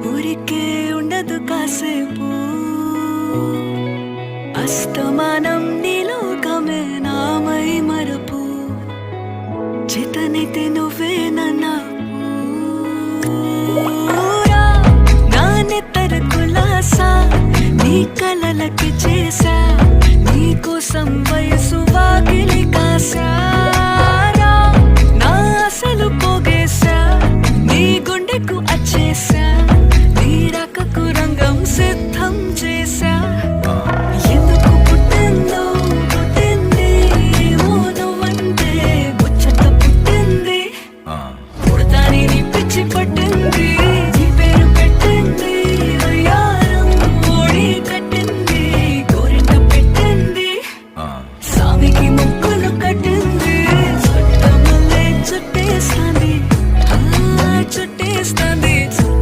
ఊరికే ఉండదు కాసేపు అస్తమానం నీలోకమే నామై మరపు చేతనైతే నువ్వే నాన్నెత్తర కులాసా నీ కలలకి చేసా నీ కోసం వయసు వాకిలి కాసా నా అసలు పోగేసా నీ గుండెకు అచ్చేసా